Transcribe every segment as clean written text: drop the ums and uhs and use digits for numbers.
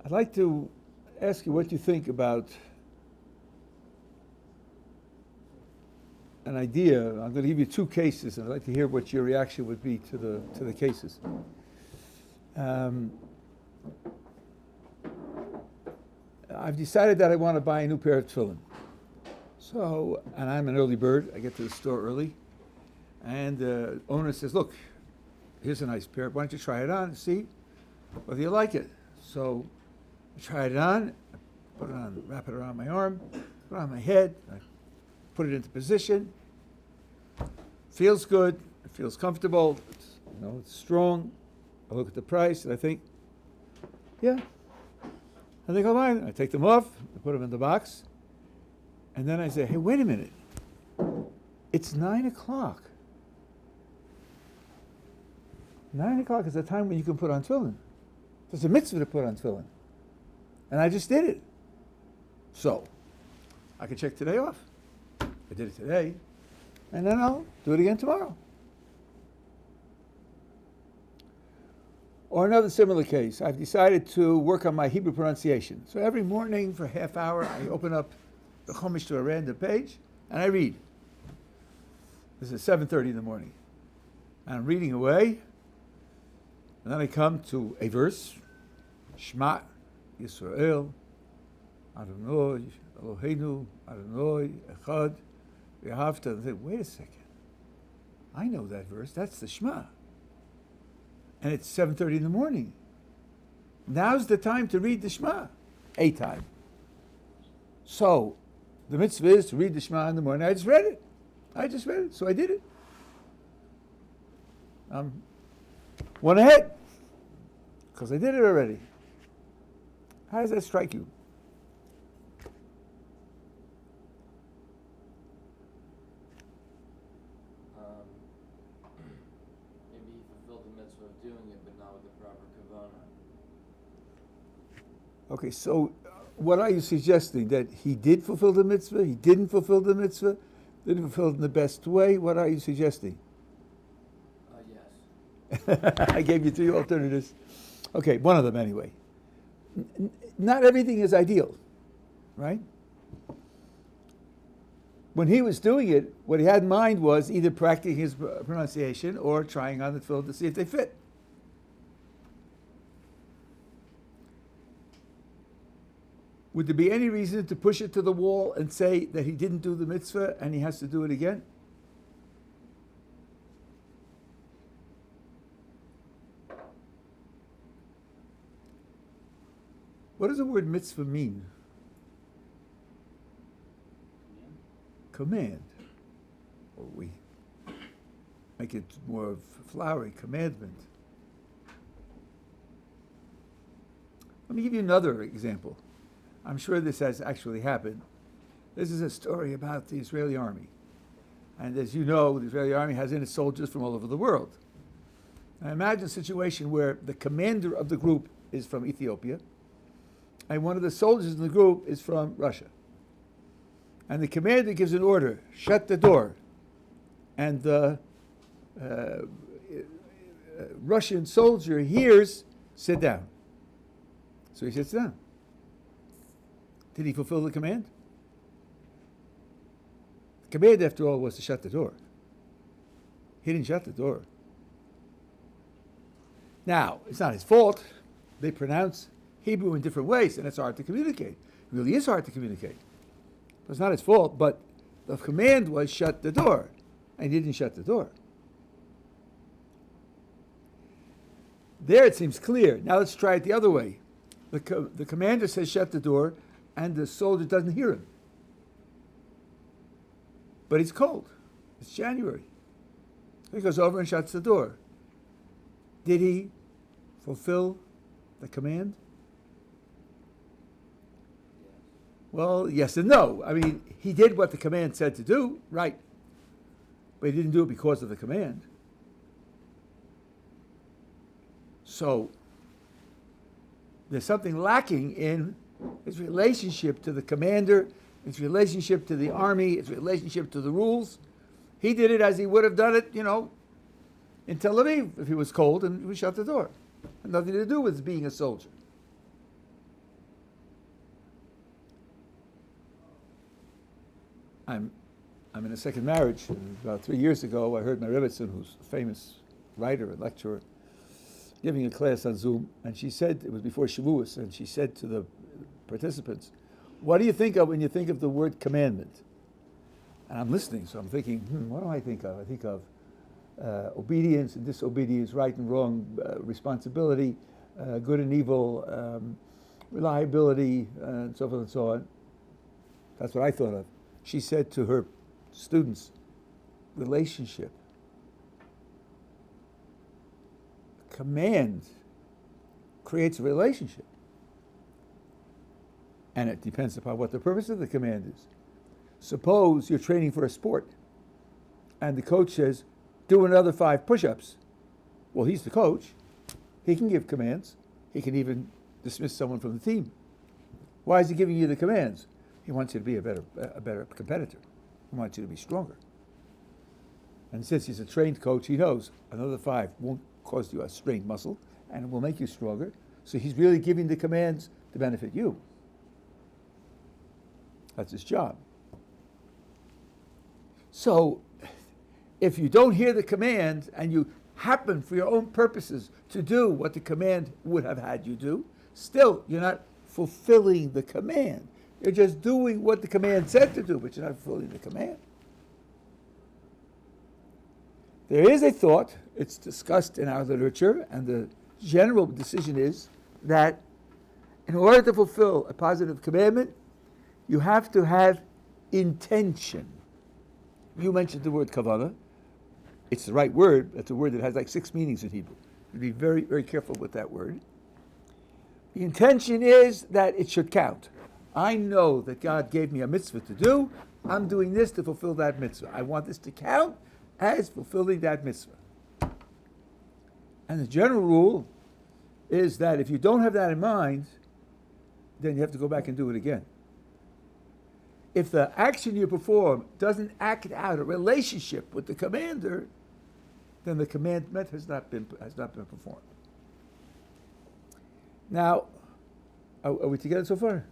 I'd like to ask you what you think about an idea. I'm going to give you two cases, and I'd like to hear what your reaction would be to the cases. I've decided that I want to buy a new pair of tefillin. So, and I'm an early bird. I get to the store early, and the owner says, "Look, here's a nice pair. Why don't you try it on and see whether you like it?" So I tried it on, put it on, wrap it around my arm, put it on my head, I put it into position. Feels good. It feels comfortable. It's strong. I look at the price and I think, yeah, I think I'll buy it. I take them off, I put them in the box, and then I say, hey, wait a minute. It's 9 o'clock. 9 o'clock is the time when you can put on tefillin. There's a mitzvah to put on tefillin. And I just did it. So, I can check today off. I did it today, and then I'll do it again tomorrow. Or another similar case, I've decided to work on my Hebrew pronunciation. So every morning for a half hour, I open up the Chumash to a random page, and I read. This is 7:30 in the morning. And I'm reading away, and then I come to a verse, Shema Yisrael, Adonai, Eloheinu, Adonai, Echad, V'ahavta. And I think, wait a second. I know that verse. That's the Shema. And it's 7:30 in the morning. Now's the time to read the Shema. A time. So, the mitzvah is to read the Shema in the morning. I just read it. So I did it. One ahead. Because I did it already. How does that strike you? Maybe he fulfilled the mitzvah of doing it, but not with the proper kavanah. Okay, so what are you suggesting? That he did fulfill the mitzvah? He didn't fulfill the mitzvah? Didn't fulfill it in the best way? What are you suggesting? Yes. I gave you three alternatives. Okay, one of them anyway. Not everything is ideal, right? When he was doing it, what he had in mind was either practicing his pronunciation or trying on the tefillin to see if they fit. Would there be any reason to push it to the wall and say that he didn't do the mitzvah and he has to do it again? What does the word mitzvah mean? Command. Or we make it more flowery, commandment. Let me give you another example. I'm sure this has actually happened. This is a story about the Israeli army. And as you know, the Israeli army has in it soldiers from all over the world. Now imagine a situation where the commander of the group is from Ethiopia, and one of the soldiers in the group is from Russia. And the commander gives an order, shut the door. And the Russian soldier hears, sit down. So he sits down. Did he fulfill the command? The command, after all, was to shut the door. He didn't shut the door. Now, it's not his fault. They pronounce Hebrew in different ways, and it's hard to communicate. It really is hard to communicate. It's not his fault, but the command was shut the door, and he didn't shut the door. There it seems clear. Now let's try it the other way. The commander says shut the door, and the soldier doesn't hear him. But it's cold. It's January. He goes over and shuts the door. Did he fulfill the command? Well, yes and no. I mean, he did what the command said to do, right? But he didn't do it because of the command. So, there's something lacking in his relationship to the commander, his relationship to the army, his relationship to the rules. He did it as he would have done it, in Tel Aviv if he was cold and he would shut the door. It had nothing to do with being a soldier. I'm in a second marriage. And about 3 years ago, I heard my Rebbetzin, who's a famous writer and lecturer, giving a class on Zoom, and she said, it was before Shavuos, and she said to the participants, what do you think of when you think of the word commandment? And I'm listening, so I'm thinking, what do I think of? I think of obedience and disobedience, right and wrong, responsibility, good and evil, reliability, and so forth and so on. That's what I thought of. She said to her students, relationship. Command creates a relationship. And it depends upon what the purpose of the command is. Suppose you're training for a sport, and the coach says, do another 5 push-ups. Well, he's the coach. He can give commands. He can even dismiss someone from the team. Why is he giving you the commands? He wants you to be a better competitor. He wants you to be stronger. And since he's a trained coach, he knows another 5 won't cause you a strained muscle, and it will make you stronger. So he's really giving the commands to benefit you. That's his job. So if you don't hear the command and you happen for your own purposes to do what the command would have had you do, still you're not fulfilling the command. You're just doing what the command said to do, but you're not fulfilling the command. There is a thought, it's discussed in our literature, and the general decision is that in order to fulfill a positive commandment, you have to have intention. You mentioned the word kavanah. It's the right word. That's a word that has like 6 meanings in Hebrew. You be very, very careful with that word. The intention is that it should count. I know that God gave me a mitzvah to do. I'm doing this to fulfill that mitzvah. I want this to count as fulfilling that mitzvah. And the general rule is that if you don't have that in mind, then you have to go back and do it again. If the action you perform doesn't act out a relationship with the commander, then the commandment has not been performed. Now, are we together so far?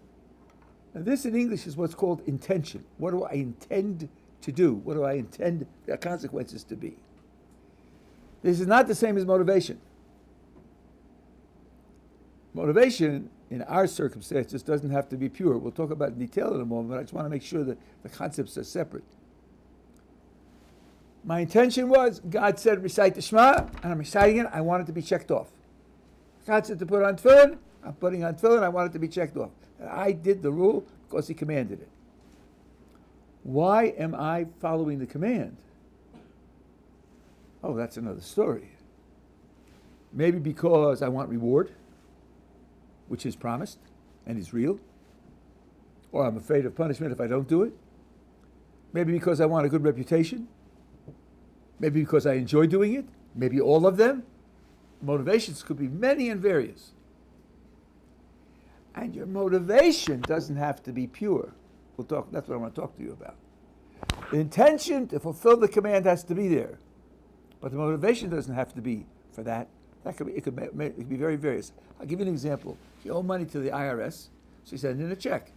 Now, this in English is what's called intention. What do I intend to do? What do I intend the consequences to be? This is not the same as motivation. Motivation, in our circumstances, doesn't have to be pure. We'll talk about it in detail in a moment, but I just want to make sure that the concepts are separate. My intention was, God said recite the Shema, and I'm reciting it, I want it to be checked off. God said to put on tefillin, I'm putting on tefillin, I want it to be checked off. And I did the rule because he commanded it. Why am I following the command? Oh, that's another story. Maybe because I want reward, which is promised and is real, or I'm afraid of punishment if I don't do it. Maybe because I want a good reputation. Maybe because I enjoy doing it. Maybe all of them. Motivations could be many and various. And your motivation doesn't have to be pure. That's what I want to talk to you about. The intention to fulfill the command has to be there. But the motivation doesn't have to be for that. It could be very various. I'll give you an example. You owe money to the IRS, so you send in a check.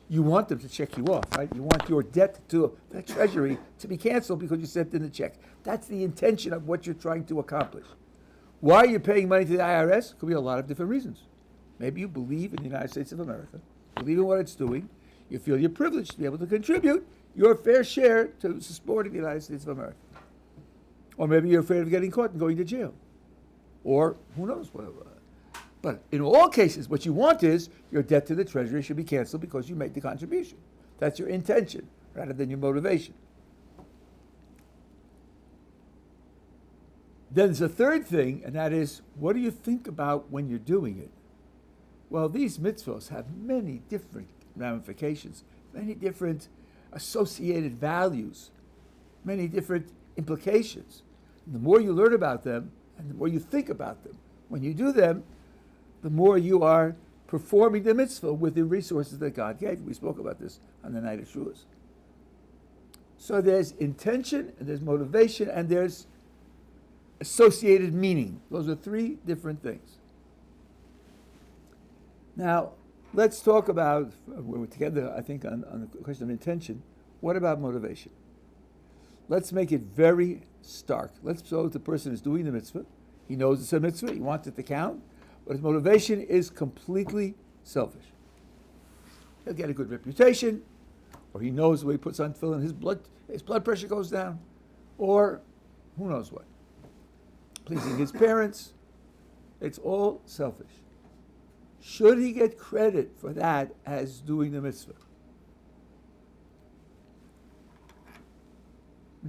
You want them to check you off, right? You want your debt to the Treasury to be canceled because you sent in the check. That's the intention of what you're trying to accomplish. Why are you paying money to the IRS? Could be a lot of different reasons. Maybe you believe in the United States of America, believe in what it's doing. You feel you're privileged to be able to contribute your fair share to supporting the United States of America. Or maybe you're afraid of getting caught and going to jail. Or who knows, whatever. But in all cases, what you want is your debt to the Treasury should be canceled because you made the contribution. That's your intention rather than your motivation. Then there's a third thing, and that is, what do you think about when you're doing it? Well, these mitzvos have many different ramifications, many different associated values, many different implications. And the more you learn about them, and the more you think about them, when you do them, the more you are performing the mitzvah with the resources that God gave you. We spoke about this on the night of Shavuos. So there's intention, and there's motivation, and there's associated meaning. Those are 3 different things. Now, let's talk about, we're together, I think, on the question of intention. What about motivation? Let's make it very stark. Let's suppose the person is doing the mitzvah. He knows it's a mitzvah. He wants it to count. But his motivation is completely selfish. He'll get a good reputation, or he knows the way he puts on tefillin, his blood pressure goes down, or who knows what. Pleasing his parents. It's all selfish. Should he get credit for that as doing the mitzvah?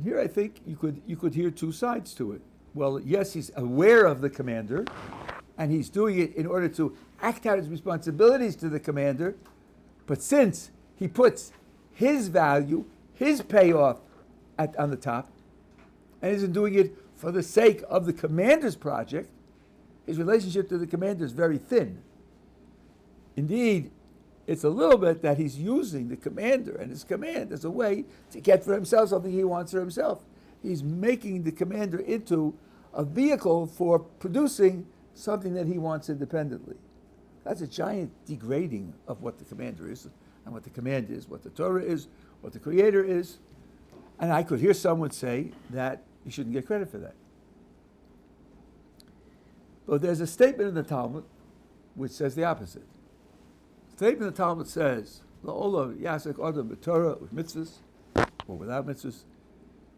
Here I think you could hear two sides to it. Well, yes, he's aware of the commander, and he's doing it in order to act out his responsibilities to the commander, but since he puts his value, his payoff on the top, and isn't doing it for the sake of the commander's project, his relationship to the commander is very thin. Indeed, it's a little bit that he's using the commander and his command as a way to get for himself something he wants for himself. He's making the commander into a vehicle for producing something that he wants independently. That's a giant degrading of what the commander is and what the command is, what the Torah is, what the Creator is. And I could hear someone say that you shouldn't get credit for that. But there's a statement in the Talmud which says the opposite. The statement in the Talmud says, La'olam yasek adam b'Torah with mitzvahs, or without mitzvahs,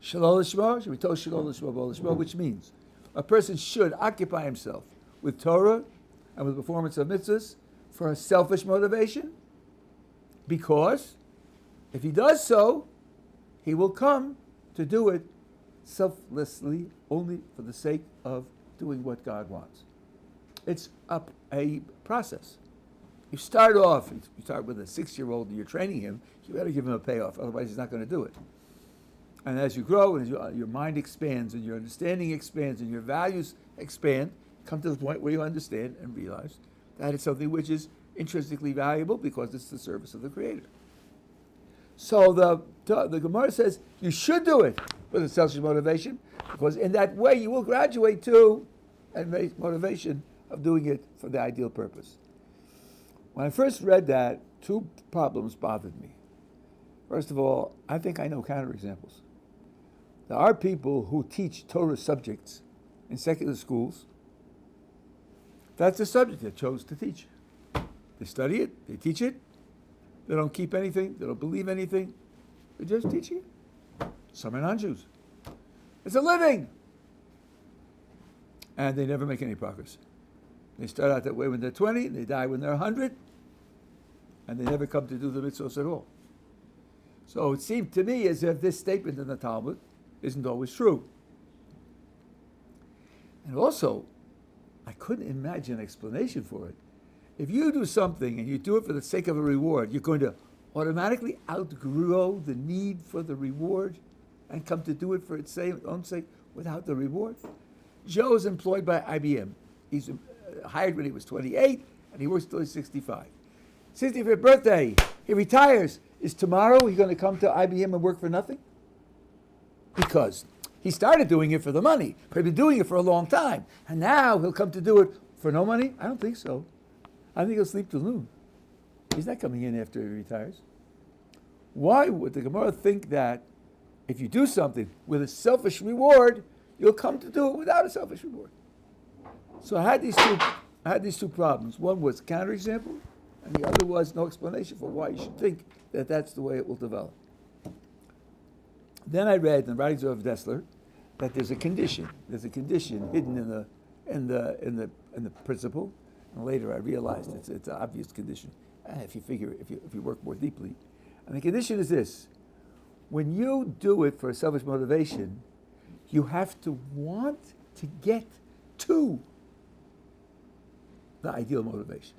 shalol l'shmo, should be told shalol l'shmo b'ol l'shmo, which means a person should occupy himself with Torah and with the performance of mitzvahs for a selfish motivation, because if he does so, he will come to do it selflessly, only for the sake of doing what God wants. It's a process. You start with a 6-year-old and you're training him, you better give him a payoff, otherwise he's not going to do it. And as you grow and as your mind expands and your understanding expands and your values expand, come to the point where you understand and realize that it's something which is intrinsically valuable because it's the service of the Creator. So the Gemara says you should do it with a selfish motivation, because in that way you will graduate to a motivation of doing it for the ideal purpose. When I first read that, two problems bothered me. First of all, I think I know counterexamples. There are people who teach Torah subjects in secular schools. That's the subject they chose to teach. They study it, they teach it. They don't keep anything, they don't believe anything. They're just teaching it. Some are non-Jews. It's a living. And they never make any progress. They start out that way when they're 20, they die when they're 100, and they never come to do the mitzvos at all. So it seemed to me as if this statement in the Talmud isn't always true. And also, I couldn't imagine an explanation for it. If you do something and you do it for the sake of a reward, you're going to automatically outgrow the need for the reward and come to do it for its own sake without the reward. Joe is employed by IBM. He's hired when he was 28, and he works till he's 65. 65th birthday, he retires. Is tomorrow he going to come to IBM and work for nothing? Because he started doing it for the money, but he's been doing it for a long time. And now he'll come to do it for no money? I don't think so. I think he'll sleep till noon. He's not coming in after he retires. Why would the Gemara think that if you do something with a selfish reward, you'll come to do it without a selfish reward? So I had these two problems. One was counterexample, and the other was no explanation for why you should think that that's the way it will develop. Then I read in the writings of Dessler that there's a condition. There's a condition hidden in the principle. And later I realized it's an obvious condition if you work more deeply. And the condition is this: when you do it for a selfish motivation, you have to want to get to the ideal motivation.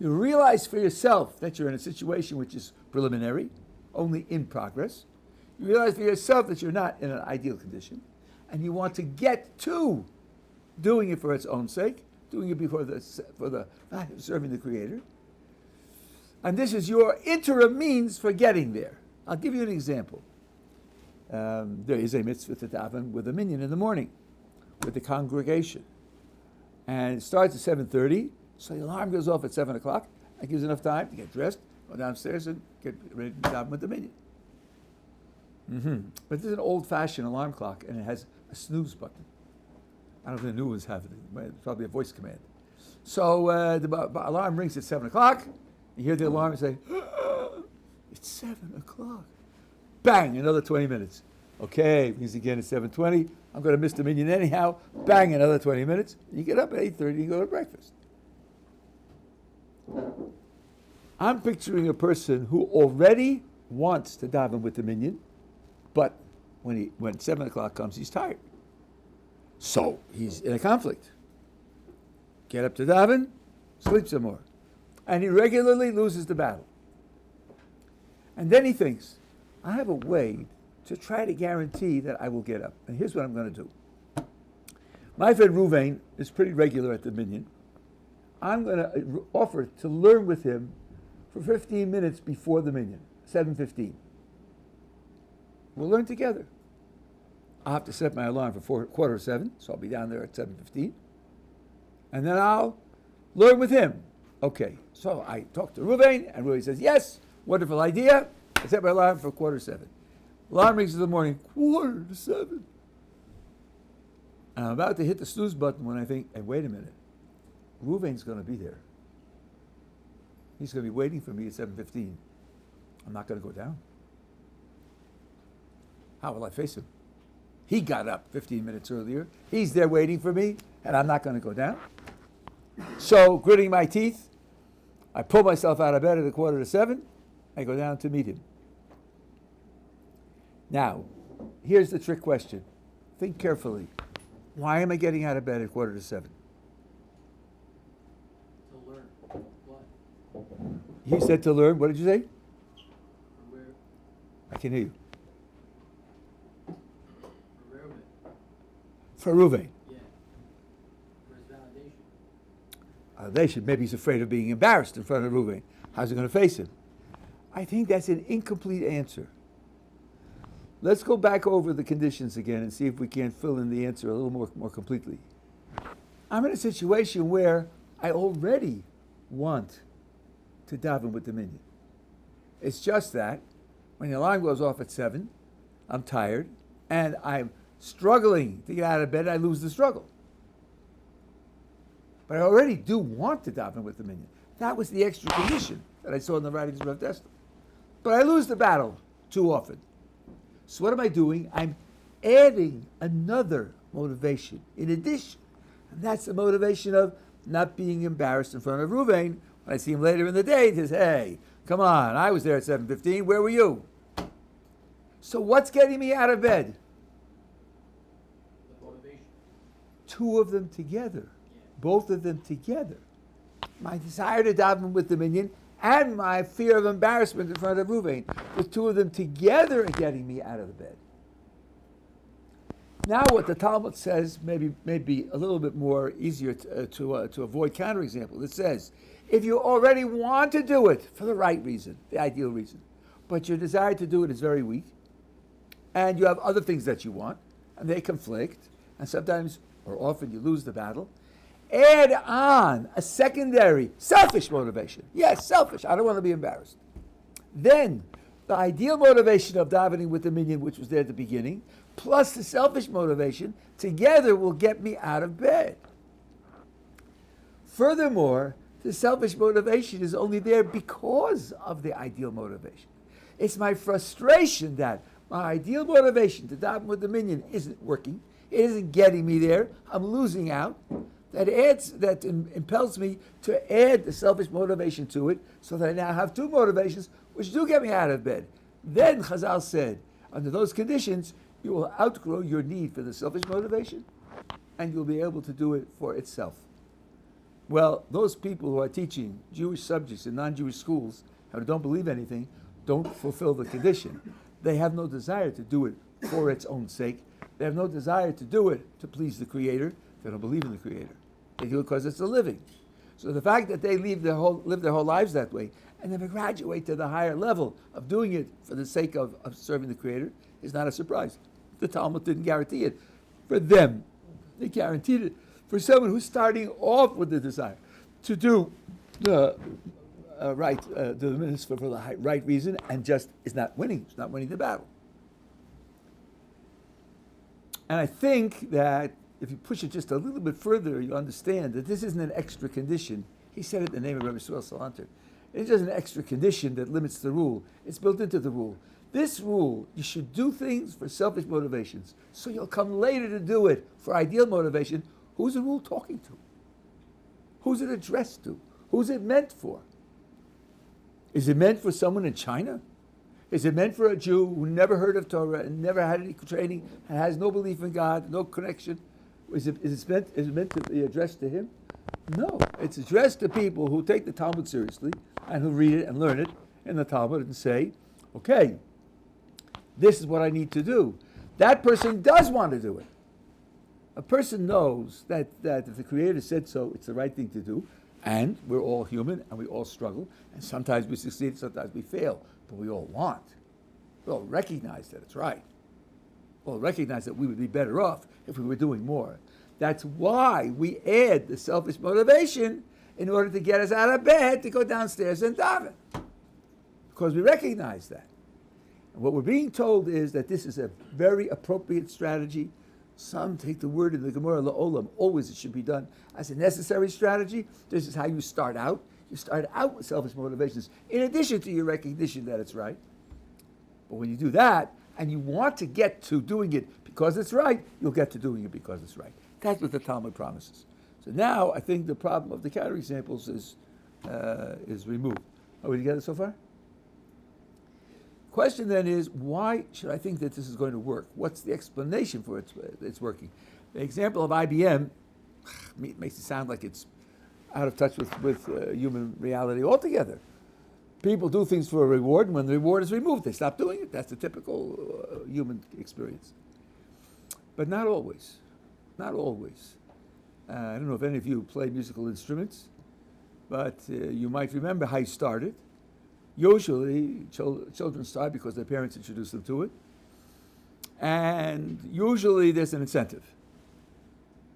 You realize for yourself that you're in a situation which is preliminary, only in progress. You realize for yourself that you're not in an ideal condition, and you want to get to doing it for its own sake, doing it for the serving the Creator. And this is your interim means for getting there. I'll give you an example. There is a mitzvah to daven with a minyan in the morning, with the congregation. And it starts at 7:30, so the alarm goes off at 7 o'clock. That gives enough time to get dressed, go downstairs, and get ready to daven with the minyan. But this is an old-fashioned alarm clock, and it has a snooze button. I don't know if the new ones have it. It's probably a voice command. So the alarm rings at 7 o'clock. You hear the alarm and say, it's 7 o'clock. Bang, another 20 minutes. Okay, rings again at 7:20. I'm going to miss the minyan anyhow. Bang, another 20 minutes. You get up at 8:30 and go to breakfast. I'm picturing a person who already wants to daven with the minyan, but when 7 o'clock comes, he's tired. So he's in a conflict. Get up to daven, sleep some more. And he regularly loses the battle. And then he thinks, I have a way to try to guarantee that I will get up. And here's what I'm going to do. My friend Ruvain is pretty regular at the minyan. I'm going to offer to learn with him for 15 minutes before the minyan, 7:15. We'll learn together. I'll have to set my alarm for 7:15, so I'll be down there at 7:15. And then I'll learn with him. Okay, so I talk to Ruvain, and Ruvain says, yes, wonderful idea. I set my alarm for 7:15. Alarm rings in the morning, 7:15. And I'm about to hit the snooze button when I think, hey, wait a minute. Ruvain's going to be there. He's going to be waiting for me at 7:15. I'm not going to go down. How will I face him? He got up 15 minutes earlier. He's there waiting for me, and I'm not going to go down. So, gritting my teeth, I pull myself out of bed at 7:15. I go down to meet him. Now, here's the trick question. Think carefully. Why am I getting out of bed at 7:15? To learn what? He said to learn. What did you say? Where? I can hear you. For For Ruvain. Yeah. Where's validation? Validation. Maybe he's afraid of being embarrassed in front of Ruvain. How's he going to face him? I think that's an incomplete answer. Let's go back over the conditions again and see if we can fill in the answer a little more completely. I'm in a situation where I already want to daven with the minyan. It's just that when the alarm goes off at 7, I'm tired, and I'm struggling to get out of bed, I lose the struggle. But I already do want to daven with the minyan. That was the extra condition that I saw in the writings of Rav Dessler. But I lose the battle too often. So what am I doing? I'm adding another motivation in addition. And that's the motivation of not being embarrassed in front of Ruvain. When I see him later in the day, he says, hey, come on, I was there at 7:15, where were you? So what's getting me out of bed? The motivation. Two of them together. Both of them together. My desire to daven with the minyan and my fear of embarrassment in front of Ruvain. The two of them together are getting me out of the bed. Now what the Talmud says may be a little bit more easier to avoid counterexample. It says, if you already want to do it for the right reason, the ideal reason, but your desire to do it is very weak, and you have other things that you want, and they conflict, and sometimes or often you lose the battle, add on a secondary selfish motivation. Yes, selfish. I don't want to be embarrassed. Then the ideal motivation of davening with the minyan, which was there at the beginning, plus the selfish motivation, together will get me out of bed. Furthermore, the selfish motivation is only there because of the ideal motivation. It's my frustration that my ideal motivation to daven with the minyan isn't working. It isn't getting me there. I'm losing out. That impels me to add the selfish motivation to it, so that I now have two motivations which do get me out of bed. Then Chazal said, under those conditions, you will outgrow your need for the selfish motivation, and you'll be able to do it for itself. Well, those people who are teaching Jewish subjects in non-Jewish schools and who don't believe anything don't fulfill the condition. They have no desire to do it for its own sake. They have no desire to do it to please the Creator. They don't believe in the Creator. They do it because it's a living. So the fact that they live their whole lives that way and never graduate to the higher level of doing it for the sake of serving the Creator is not a surprise. The Talmud didn't guarantee it for them. They guaranteed it for someone who's starting off with the desire to do the mitzvah for the right reason and just is not winning. It's not winning the battle. And I think that if you push it just a little bit further, you understand that this isn't an extra condition. He said it in the name of Rabbi Yeshivat Ohr Somayach. It's just an extra condition that limits the rule. It's built into the rule. This rule, you should do things for selfish motivations. So you'll come later to do it for ideal motivation. Who's the rule talking to? Who's it addressed to? Who's it meant for? Is it meant for someone in China? Is it meant for a Jew who never heard of Torah and never had any training and has no belief in God, no connection? Is it meant to be addressed to him? No. It's addressed to people who take the Talmud seriously and who read it and learn it in the Talmud and say, okay, this is what I need to do. That person does want to do it. A person knows that if the Creator said so, it's the right thing to do, and we're all human and we all struggle, and sometimes we succeed, sometimes we fail, but we all want. We all recognize that it's right. We all recognize that we would be better off if we were doing more. That's why we add the selfish motivation in order to get us out of bed to go downstairs and daven. Because we recognize that. And what we're being told is that this is a very appropriate strategy. Some take the word in the Gemara, la'olam, always it should be done as a necessary strategy. This is how you start out. You start out with selfish motivations, in addition to your recognition that it's right. But when you do that, and you want to get to doing it because it's right, you'll get to doing it because it's right. That's what the Talmud promises. So now I think the problem of the counterexamples is removed. Are we together so far? Question then is, why should I think that this is going to work? What's the explanation for it's working? The example of IBM makes it sound like it's out of touch with human reality altogether. People do things for a reward, and when the reward is removed, they stop doing it. That's a typical human experience. But not always. Not always. I don't know if any of you play musical instruments, but you might remember how you started. Usually, children start because their parents introduced them to it. And usually there's an incentive,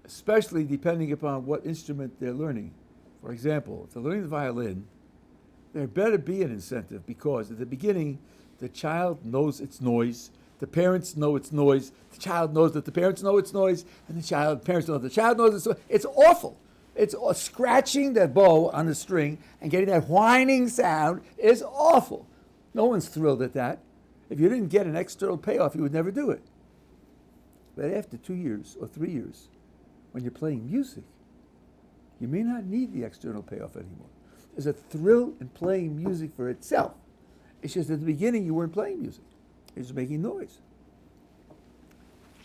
especially depending upon what instrument they're learning. For example, if they're learning the violin, there better be an incentive because at the beginning, the child knows its noise, the parents know its noise, the child knows that the parents know its noise, and the parents know that the child knows its noise. It's awful. It's scratching that bow on the string and getting that whining sound is awful. No one's thrilled at that. If you didn't get an external payoff, you would never do it. But after 2 years or 3 years, when you're playing music, you may not need the external payoff anymore. There's a thrill in playing music for itself. It's just at the beginning you weren't playing music. You're just making noise.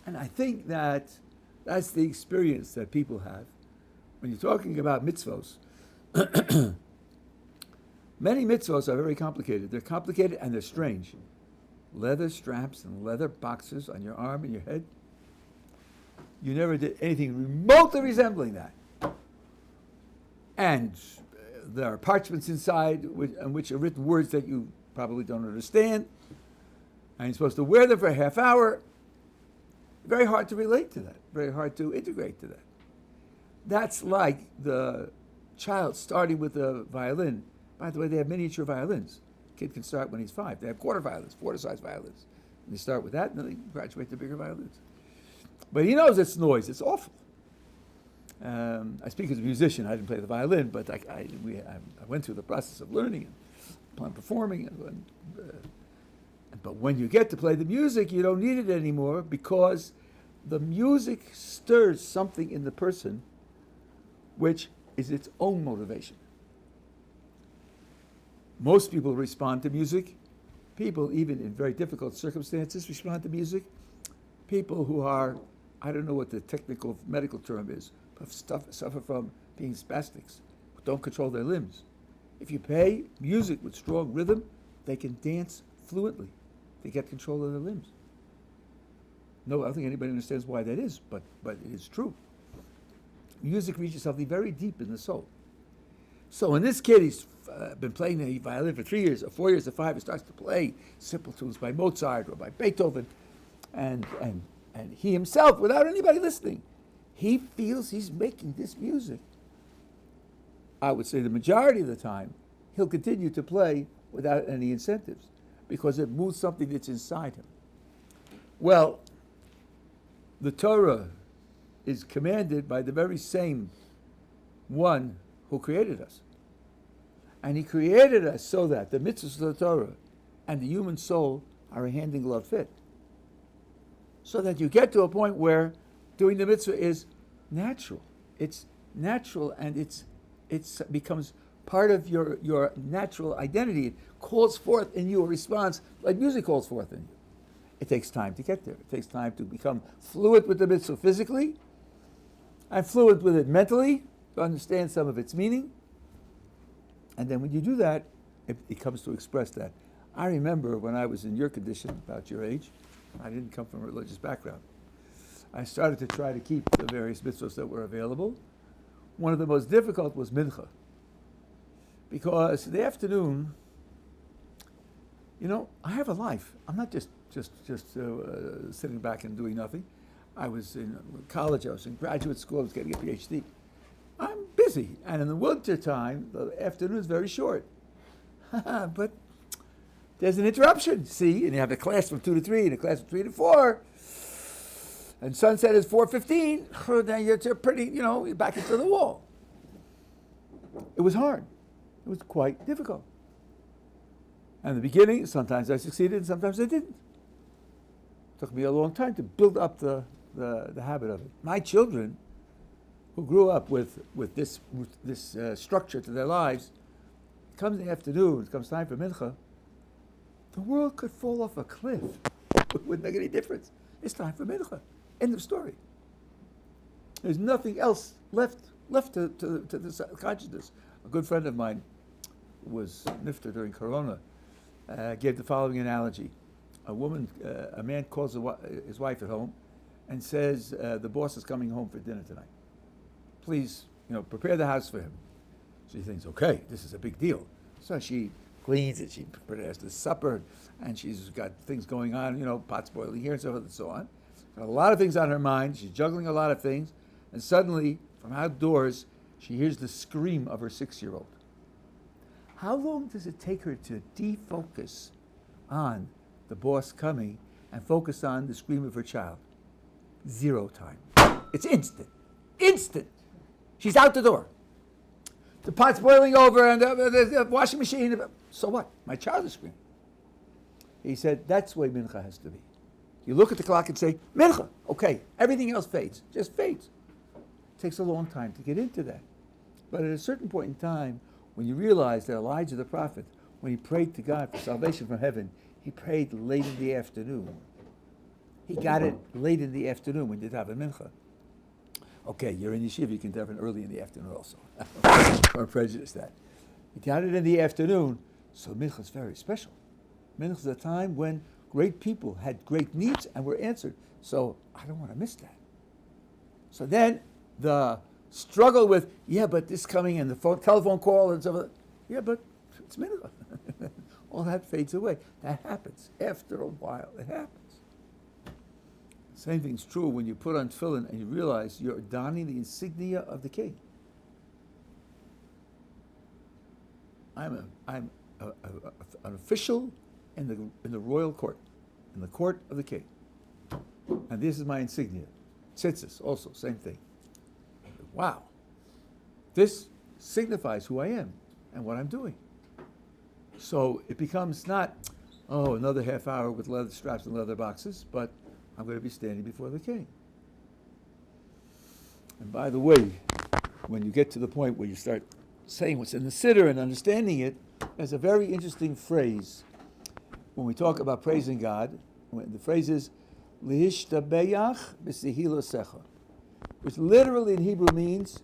And I think that that's the experience that people have. When you're talking about mitzvos, many mitzvos are very complicated. They're complicated and they're strange. Leather straps and leather boxes on your arm and your head. You never did anything remotely resembling that. And there are parchments inside on which are written words that you probably don't understand. And you're supposed to wear them for a half hour. Very hard to relate to that. Very hard to integrate to that. That's like the child starting with a violin. By the way, they have miniature violins. A kid can start when he's 5. They have quarter violins, quarter-size violins. And they start with that, and then they graduate to bigger violins. But he knows it's noise. It's awful. I speak as a musician. I didn't play the violin, but I went through the process of learning and performing. But when you get to play the music, you don't need it anymore because the music stirs something in the person which is its own motivation. Most people respond to music. People, even in very difficult circumstances, respond to music. People who are, I don't know what the technical medical term is, but suffer from being spastics, who don't control their limbs. If you play music with strong rhythm, they can dance fluently. They get control of their limbs. No, I don't think anybody understands why that is, but it is true. Music reaches something very deep in the soul. So when this kid, he's been playing the violin for 3 years, or 4 years, or 5, he starts to play simple tunes by Mozart or by Beethoven, and he himself, without anybody listening, he feels he's making this music. I would say the majority of the time, he'll continue to play without any incentives, because it moves something that's inside him. Well, the Torah is commanded by the very same one who created us. And he created us so that the mitzvahs of the Torah and the human soul are a hand in glove fit. So that you get to a point where doing the mitzvah is natural. It's natural, and it becomes part of your natural identity. It calls forth in you a response like music calls forth in you. It takes time to get there. It takes time to become fluid with the mitzvah physically and fluid with it mentally to understand some of its meaning. And then when you do that, it comes to express that. I remember when I was in your condition, about your age, I didn't come from a religious background. I started to try to keep the various mitzvahs that were available. One of the most difficult was mincha. Because the afternoon, I have a life. I'm not just sitting back and doing nothing. I was in college, I was in graduate school, I was getting a PhD. I'm busy. And in the winter time, the afternoon is very short. But there's an interruption, see? And you have a class from 2 to 3 and a class from 3 to 4. And sunset is 4:15. Then you're pretty, you're back into the wall. It was hard. It was quite difficult. And in the beginning, sometimes I succeeded and sometimes I didn't. It took me a long time to build up the habit of it. My children, who grew up with this structure to their lives, comes the afternoon, it comes time for mincha, the world could fall off a cliff. It wouldn't make any difference. It's time for mincha. End of story. There's nothing else left to this consciousness. A good friend of mine was nifter during Corona, gave the following analogy. A man calls his wife at home and says, the boss is coming home for dinner tonight. Please, prepare the house for him. She thinks, okay, this is a big deal. So she cleans it, she prepares the supper, and she's got things going on, pots boiling here and so forth and so on. Got a lot of things on her mind, she's juggling a lot of things, and suddenly, from outdoors, she hears the scream of her 6-year-old. How long does it take her to defocus on the boss coming and focus on the scream of her child? 0 time. It's instant. Instant. She's out the door. The pot's boiling over and the washing machine. So what? My child is screaming. He said, that's the way mincha has to be. You look at the clock and say, mincha. Okay, everything else fades. Just fades. It takes a long time to get into that. But at a certain point in time, when you realize that Elijah the prophet, when he prayed to God for salvation from heaven, he prayed late in the afternoon. He got it late in the afternoon when you daven mincha. Okay, you're in yeshiva, you can daven early in the afternoon also. Don't prejudice that. He got it in the afternoon, so mincha is very special. Mincha is a time when great people had great needs and were answered. So I don't want to miss that. So then the struggle with, but this coming and the telephone call and so on, but it's mincha. All that fades away. That happens. After a while, it happens. Same thing's true when you put on tefillin and you realize you're donning the insignia of the king. I'm an official in the royal court, in the court of the king. And this is my insignia. Tzitzis, also, same thing. Wow. This signifies who I am and what I'm doing. So it becomes not, another half hour with leather straps and leather boxes, but I'm going to be standing before the king. And by the way, when you get to the point where you start saying what's in the siddur and understanding it, there's a very interesting phrase when we talk about praising God. The phrase is, Lihishtabeach b'sehilosecha, which literally in Hebrew means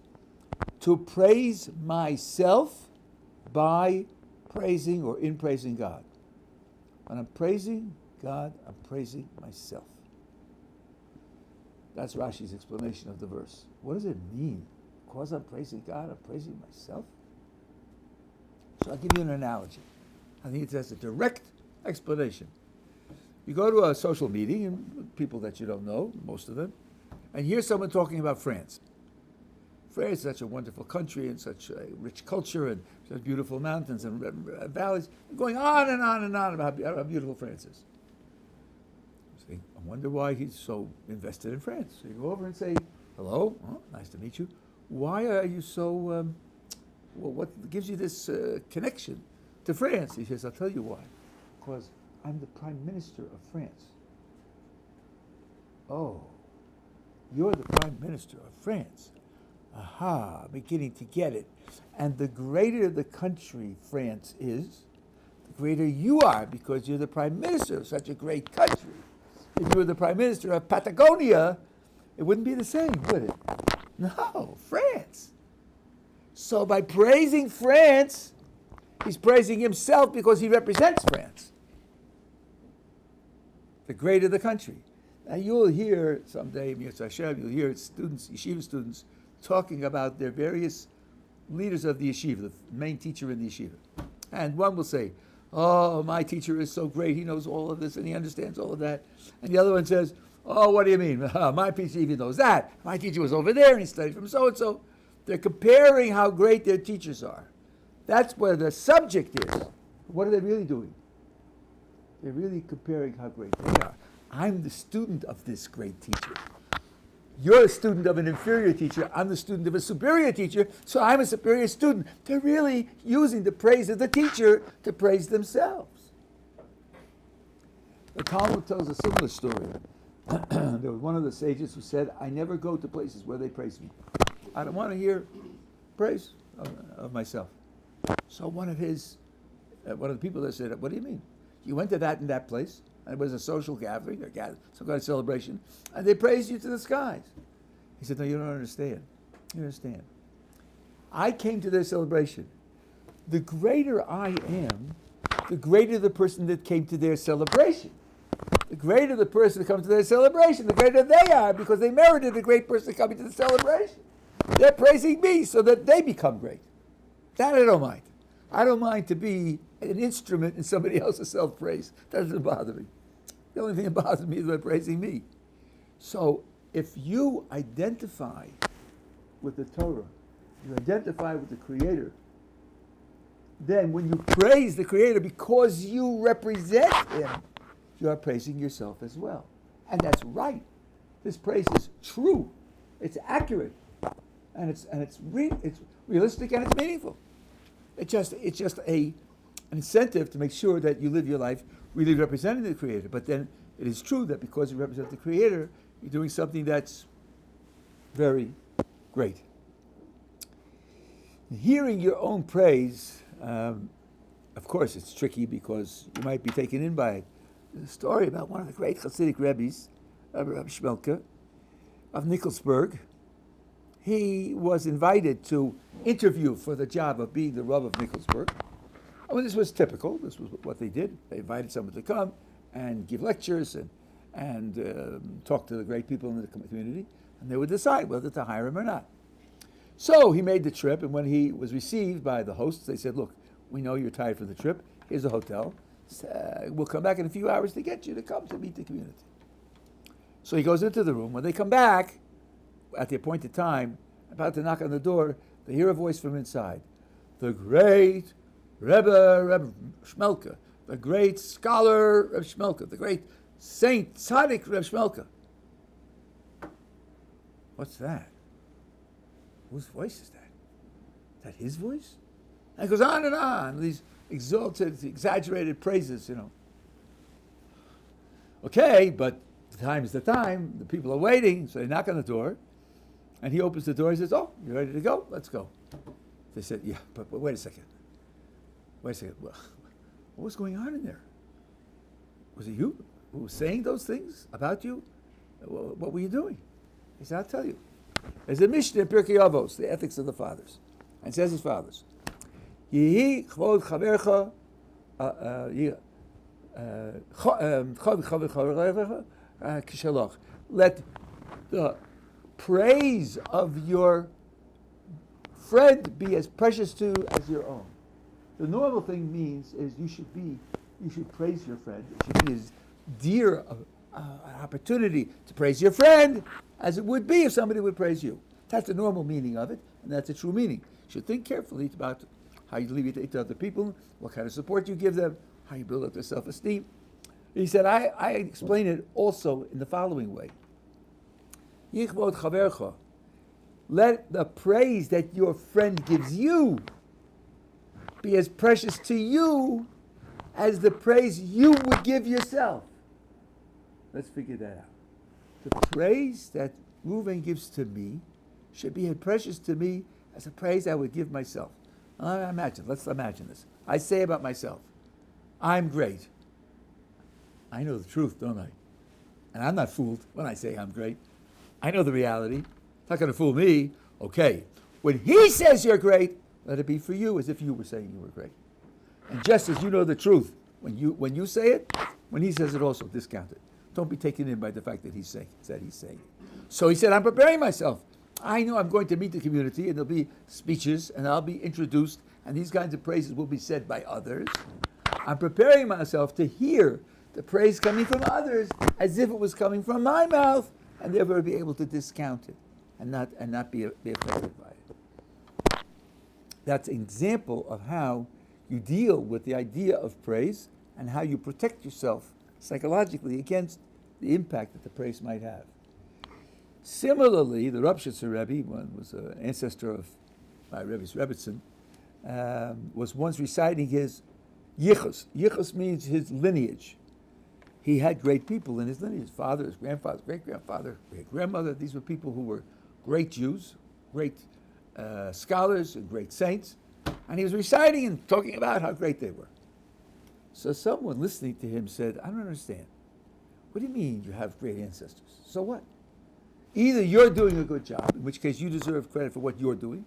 to praise myself by praising or in praising God. When I'm praising God, I'm praising myself. That's Rashi's explanation of the verse. What does it mean? Because I'm praising God, I'm praising myself? So I'll give you an analogy. I think it has a direct explanation. You go to a social meeting, and people that you don't know, most of them, and hear someone talking about France. France is such a wonderful country and such a rich culture and such beautiful mountains and valleys, going on and on and on about how beautiful France is. See, I wonder why he's so invested in France. So you go over and say, hello, nice to meet you. Why are you so, what gives you this connection to France? He says, I'll tell you why. Because I'm the Prime Minister of France. Oh, you're the Prime Minister of France. Aha, I'm beginning to get it. And the greater the country France is, the greater you are, because you're the Prime Minister of such a great country. If you were the Prime Minister of Patagonia, it wouldn't be the same, would it? No, France. So by praising France, he's praising himself because he represents France. The greater the country. Now you'll hear someday, Mitzvah Hashem, you'll hear students, yeshiva students, talking about their various leaders of the yeshiva, the main teacher in the yeshiva. And one will say, oh, my teacher is so great, he knows all of this and he understands all of that. And the other one says, oh, what do you mean? My teacher even knows that. My teacher was over there and he studied from so-and-so. They're comparing how great their teachers are. That's where the subject is. What are they really doing? They're really comparing how great they are. I'm the student of this great teacher. You're a student of an inferior teacher. I'm the student of a superior teacher, so I'm a superior student. They're really using the praise of the teacher to praise themselves. The Talmud tells a similar story. There was one of the sages who said, I never go to places where they praise me. I don't want to hear praise of myself. So one of the people there said, what do you mean? You went to that and that place, and it was a social gathering, or some kind of celebration, and they praised you to the skies. He said, no, you don't understand. You understand. I came to their celebration. The greater I am, the greater the person that came to their celebration. The greater the person that comes to their celebration, the greater they are, because they merited a great person coming to the celebration. They're praising me so that they become great. That I don't mind. I don't mind to be an instrument in somebody else's self-praise. That doesn't bother me. The only thing that bothers me is they're praising me. So if you identify with the Torah, you identify with the Creator, then when you praise the Creator because you represent Him, you are praising yourself as well. And that's right. This praise is true. It's accurate. And it's realistic and it's meaningful. It's just an incentive to make sure that you live your life really representing the Creator. But then it is true that because you represent the Creator, you're doing something that's very great. Hearing your own praise, of course, it's tricky because you might be taken in by it. There's a story about one of the great Hasidic Rebbes, Rabbi Shmelke, of Nikolsburg. He was invited to interview for the job of being the Rav of Nikolsburg. Well, this was typical. This was what they did. They invited someone to come and give lectures and talk to the great people in the community, and they would decide whether to hire him or not. So he made the trip, and when he was received by the hosts, they said, look, we know you're tired from the trip. Here's a hotel. We'll come back in a few hours to get you to come to meet the community. So he goes into the room. When they come back, at the appointed time, about to knock on the door, they hear a voice from inside. The great Rebbe Shmelke, the great scholar Reb Shmelke, the great saint, tzaddik Reb Shmelke. What's that? Whose voice is that? Is that his voice? And it goes on and on, these exalted, exaggerated praises, Okay, but the time is the time, the people are waiting, so they knock on the door, and he opens the door, he says, oh, you ready to go? Let's go. They said, yeah, but wait a second. Well, what was going on in there? Was it you who was saying those things about you? What were you doing? He said, I'll tell you. There's a Mishnah in Pirkei Avos, the ethics of the fathers. And it says as follows. Yehi chvod chavercha kishalach. Let the praise of your friend be as precious to you as your own. The normal thing means is you should praise your friend. It should be as dear an opportunity to praise your friend as it would be if somebody would praise you. That's the normal meaning of it, and that's the true meaning. You should think carefully about how you leave it to other people, what kind of support you give them, how you build up their self-esteem. He said, I explain it also in the following way. Yichvod chavercha. Let the praise that your friend gives you be as precious to you as the praise you would give yourself. Let's figure that out. The praise that Reuven gives to me should be as precious to me as the praise I would give myself. Let's imagine this. I say about myself, I'm great. I know the truth, don't I? And I'm not fooled when I say I'm great. I know the reality. It's not going to fool me. Okay. When he says you're great, let it be for you as if you were saying you were great. And just as you know the truth, when you say it, when he says it also, discount it. Don't be taken in by the fact that he's saying it. So he said, I'm preparing myself. I know I'm going to meet the community, and there'll be speeches, and I'll be introduced, and these kinds of praises will be said by others. I'm preparing myself to hear the praise coming from others as if it was coming from my mouth, and therefore be able to discount it and not be affected by it. That's an example of how you deal with the idea of praise and how you protect yourself psychologically against the impact that the praise might have. Similarly, the Ropshitzer Rebbe, one was an ancestor of my Rebbe's Rebbitzin, was once reciting his yichus. Yichus means his lineage. He had great people in his lineage. His father, his grandfather, his great-grandfather, great-grandmother. These were people who were great Jews, great scholars, and great saints. And he was reciting and talking about how great they were. So someone listening to him said, I don't understand. What do you mean you have great ancestors? So what? Either you're doing a good job, in which case you deserve credit for what you're doing,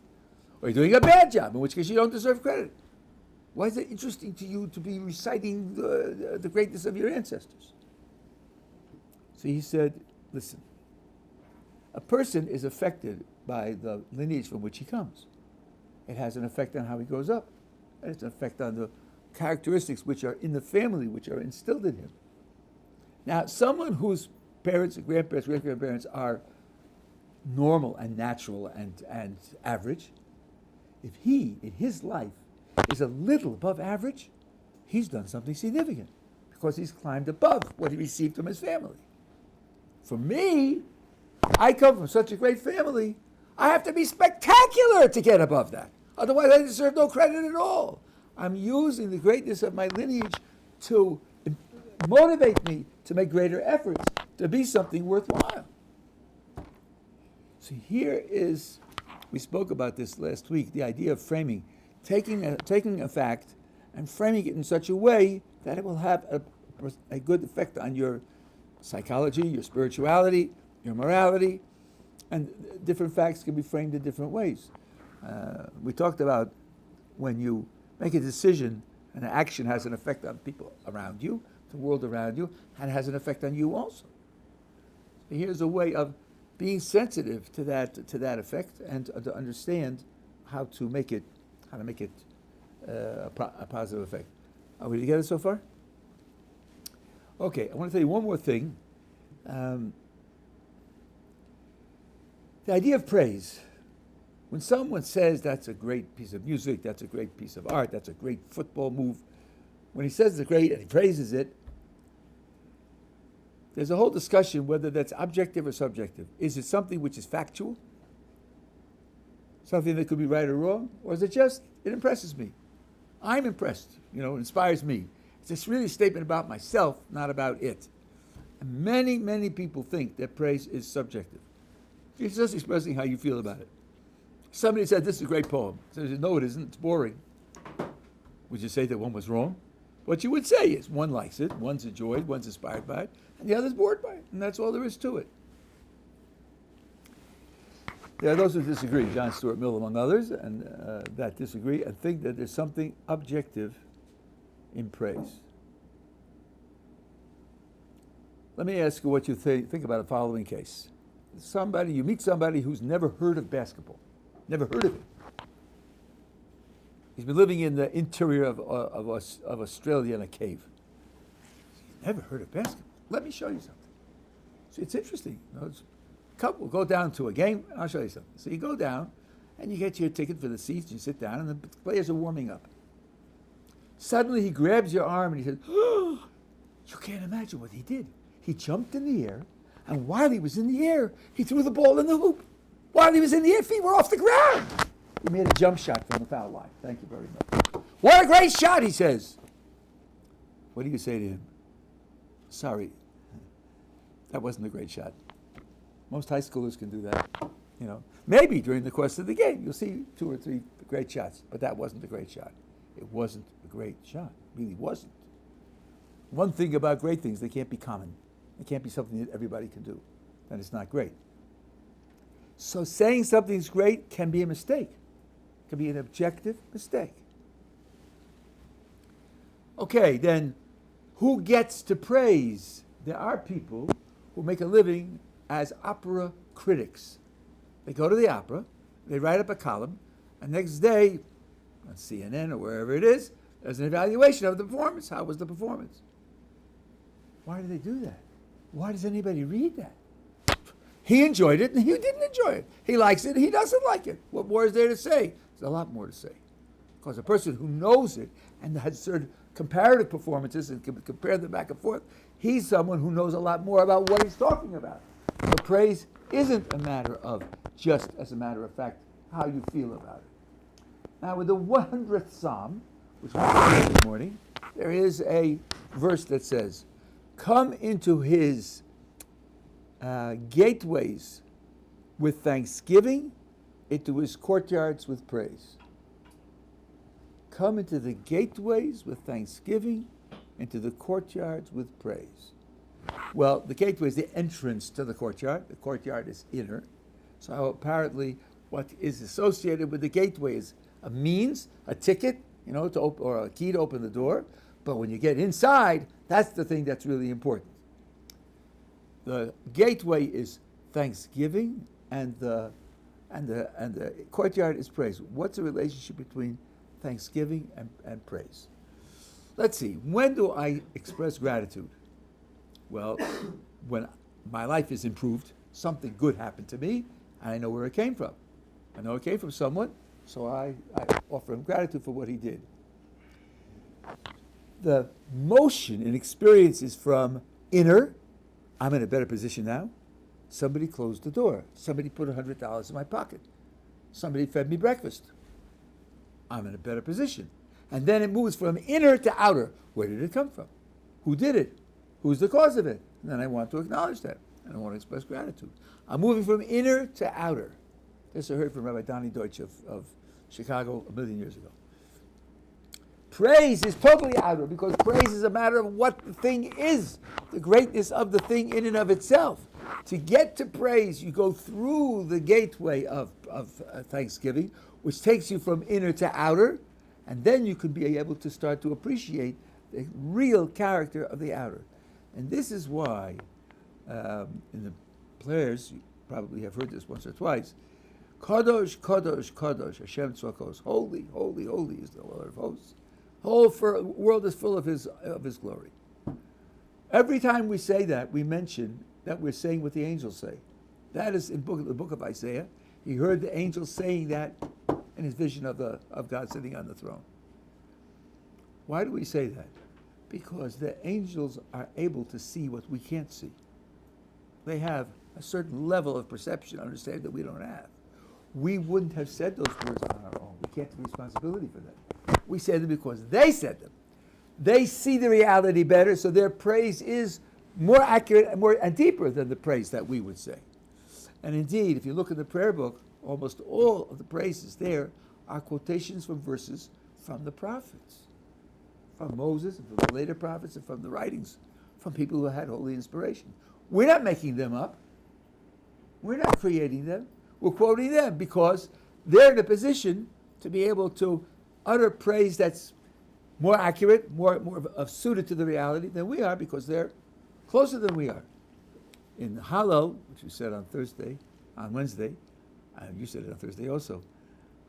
or you're doing a bad job, in which case you don't deserve credit. Why is it interesting to you to be reciting the greatness of your ancestors? So he said, listen, a person is affected by the lineage from which he comes. It has an effect on how he grows up. And it's an effect on the characteristics which are in the family, which are instilled in him. Now, someone whose parents, grandparents, great-grandparents are normal and natural and average, if he, in his life, is a little above average, he's done something significant because he's climbed above what he received from his family. For me, I come from such a great family, I have to be spectacular to get above that. Otherwise, I deserve no credit at all. I'm using the greatness of my lineage to motivate me to make greater efforts to be something worthwhile. So here is, we spoke about this last week, the idea of framing, taking a fact and framing it in such a way that it will have a good effect on your psychology, your spirituality, your morality, and different facts can be framed in different ways. We talked about when you make a decision and an action has an effect on people around you, the world around you, and has an effect on you also. So here's a way of being sensitive to that effect and to understand how to make it a positive effect. Are we together so far? Okay, I want to tell you one more thing. The idea of praise. When someone says that's a great piece of music, that's a great piece of art, that's a great football move, when he says it's great and he praises it, there's a whole discussion whether that's objective or subjective. Is it something which is factual? Something that could be right or wrong? Or is it just, it impresses me? I'm impressed, it inspires me. It's just really a statement about myself, not about it. And many, many people think that praise is subjective. It's just expressing how you feel about it. Somebody said, this is a great poem. So said, no, it isn't. It's boring. Would you say that one was wrong? What you would say is one likes it, one's enjoyed, one's inspired by it, and the other's bored by it. And that's all there is to it. There are those who disagree, John Stuart Mill among others, and that disagree and think that there's something objective in praise. Let me ask you what you think about a following case. You meet somebody who's never heard of basketball. Never heard of it. He's been living in the interior of Australia in a cave. He's never heard of basketball. Let me show you something. So it's interesting. We'll go down to a game, and I'll show you something. So you go down, and you get your ticket for the seats, you sit down, and the players are warming up. Suddenly he grabs your arm, and he says, oh, You can't imagine what he did. He jumped in the air, and while he was in the air, he threw the ball in the hoop. While he was in the air, feet were off the ground. He made a jump shot from the foul line. Thank you very much. What a great shot, he says. What do you say to him? Sorry, that wasn't a great shot. Most high schoolers can do that. You know, maybe during the course of the game, you'll see 2 or 3 great shots, but that wasn't a great shot. It wasn't a great shot. It really wasn't. One thing about great things, they can't be common. They can't be something that everybody can do. Then it's not great. So saying something's great can be a mistake. It can be an objective mistake. Okay, then who gets to praise? There are people who make a living as opera critics. They go to the opera, they write up a column, and next day, on CNN or wherever it is, there's an evaluation of the performance. How was the performance? Why do they do that? Why does anybody read that? He enjoyed it and he didn't enjoy it. He likes it and he doesn't like it. What more is there to say? There's a lot more to say. Because a person who knows it and has certain comparative performances and can compare them back and forth, he's someone who knows a lot more about what he's talking about. So praise isn't a matter of just, as a matter of fact, how you feel about it. Now with the 100th Psalm, which we read this morning, there is a verse that says, come into his gateways with thanksgiving, into his courtyards with praise. Come into the gateways with thanksgiving, into the courtyards with praise. Well, the gateway is the entrance to the courtyard. The courtyard is inner. So apparently what is associated with the gateway is a means, a ticket, to open, or a key to open the door. But when you get inside, that's the thing that's really important. The gateway is thanksgiving, and the courtyard is praise. What's the relationship between thanksgiving and praise? Let's see. When do I express gratitude? Well, when my life is improved, something good happened to me, and I know where it came from. I know it came from someone, so I offer him gratitude for what he did. The motion and experience is from inner. I'm in a better position now. Somebody closed the door. Somebody put $100 in my pocket. Somebody fed me breakfast. I'm in a better position. And then it moves from inner to outer. Where did it come from? Who did it? Who's the cause of it? And then I want to acknowledge that. And I want to express gratitude. I'm moving from inner to outer. This I heard from Rabbi Donnie Deutsch of Chicago 1,000,000 years ago. Praise is totally outer, because praise is a matter of what the thing is, the greatness of the thing in and of itself. To get to praise, you go through the gateway of thanksgiving, which takes you from inner to outer, and then you can be able to start to appreciate the real character of the outer. And this is why, in the prayers, you probably have heard this once or twice, Kadosh, Kadosh, Kadosh, Hashem Tzvakos, holy, holy, holy is the Lord of hosts. The whole world is full of his glory. Every time we say that, we mention that we're saying what the angels say. That is in the book of Isaiah. He heard the angels saying that in his vision of God sitting on the throne. Why do we say that? Because the angels are able to see what we can't see. They have a certain level of perception, understanding that we don't have. We wouldn't have said those words on our own. We can't take responsibility for them. We say them because they said them. They see the reality better, so their praise is more accurate and deeper than the praise that we would say. And indeed, if you look at the prayer book, almost all of the praises there are quotations from verses from the prophets, from Moses and from the later prophets and from the writings, from people who had holy inspiration. We're not making them up. We're not creating them. We're quoting them because they're in a position to be able to utter praise that's more accurate, more suited to the reality than we are, because they're closer than we are. In Hallel, which we said on Wednesday, and you said it on Thursday also,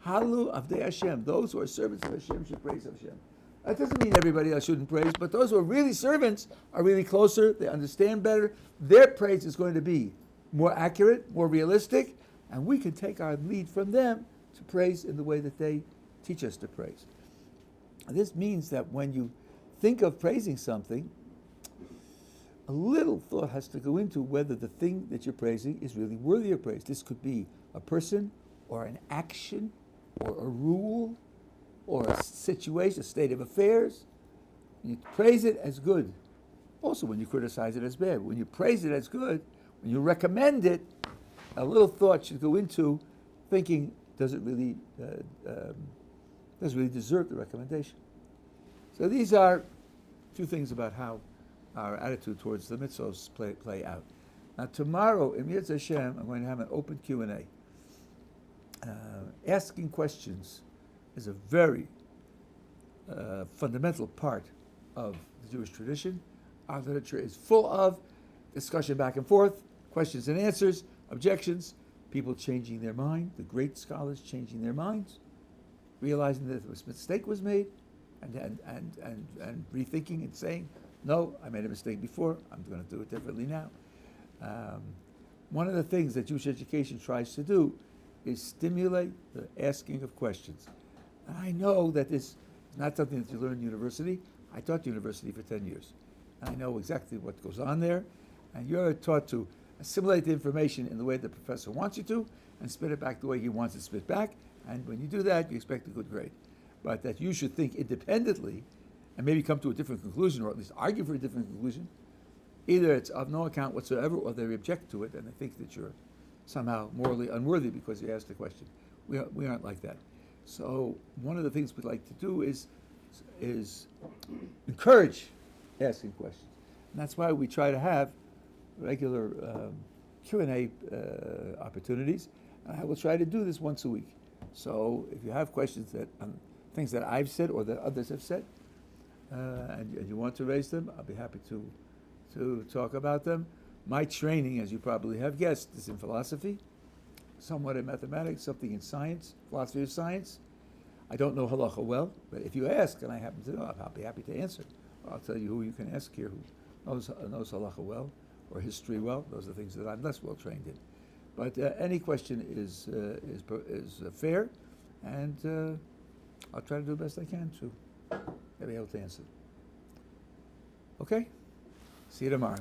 Halu Avdei Hashem, those who are servants of Hashem should praise Hashem. That doesn't mean everybody else shouldn't praise, but those who are really servants are really closer, they understand better. Their praise is going to be more accurate, more realistic, and we can take our lead from them to praise in the way that they teach us to praise. This means that when you think of praising something, a little thought has to go into whether the thing that you're praising is really worthy of praise. This could be a person or an action or a rule or a situation, a state of affairs. You praise it as good. Also, when you criticize it as bad. When you praise it as good, when you recommend it, a little thought should go into thinking, does it really deserve the recommendation? So these are two things about how our attitude towards the mitzvos play out. Now tomorrow, in Yetz Hashem, I'm going to have an open Q&A. Asking questions is a very fundamental part of the Jewish tradition. Our literature is full of discussion back and forth, questions and answers, objections, people changing their mind, the great scholars changing their minds, realizing that a mistake was made, and rethinking and saying, no, I made a mistake before, I'm going to do it differently now. One of the things that Jewish education tries to do is stimulate the asking of questions. And I know that this is not something that you learn in university. I taught university for 10 years. And I know exactly what goes on there. And you're taught to assimilate the information in the way the professor wants you to and spit it back the way he wants it spit back. And when you do that, you expect a good grade. But that you should think independently and maybe come to a different conclusion, or at least argue for a different conclusion. Either it's of no account whatsoever, or they object to it and they think that you're somehow morally unworthy because you asked the question. We aren't like that. So one of the things we'd like to do is encourage asking questions. And that's why we try to have regular Q&A opportunities. And I will try to do this once a week. So if you have questions that things that I've said or that others have said, and you want to raise them, I'll be happy to talk about them. My training, as you probably have guessed, is in philosophy, somewhat in mathematics, something in science, philosophy of science. I don't know halacha well, but if you ask, and I happen to know, I'll be happy to answer. I'll tell you who you can ask here who knows halacha well or history well. Those are things that I'm less well trained in. But any question is fair, and I'll try to do the best I can to be able to answer. Okay? See you tomorrow.